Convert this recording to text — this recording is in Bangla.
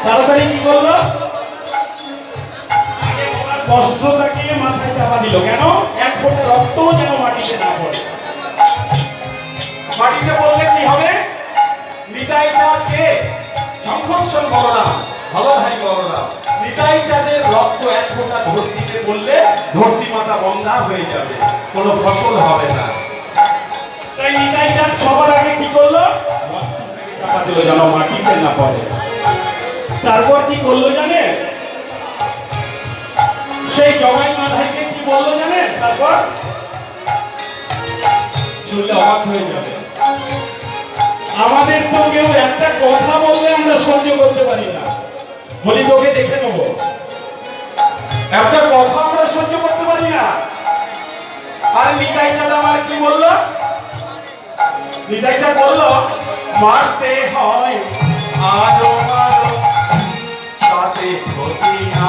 তাড়াতাড়ি কি করলো? বস্ত্রটাকে মাথায় চাপা দিল। কেন? এক ফোঁটা রক্ত যেন মাটিতে না পড়ে। মাটিতে পড়লে কি হবে? নিতাই চাঁদ কে? শঙ্খস্বর বলরাম, হলধারী বলরাম। নিতাই চাঁদের রক্ত এক ফোঁটা ধরতিতে পড়লে ধরতি মাতা বন্ধা হয়ে যাবে, কোনো ফসল হবে না। তাই নিতাই চাঁদ সবার আগে কি করলো? বস্ত্রটাকে চাপা দিল যেন মাটিতে না পড়ে। তারপর কি করলো জানে? সেই জগাই মাধাইকে কি বললো জানেন? তারপর শুনলে অবাক হয়ে যাবে। আমাদের তো কেউ একটা কথা বললে আমরা সহ্য করতে পারি না, বলি তোকে দেখে নেব। একটা কথা আমরা সহ্য করতে পারি না। আর নিতাই চাঁদ আমার কি বললো? নিতাই চাঁদ বললো, মারতে হয় আরো আরো, তাতে ক্ষতি না।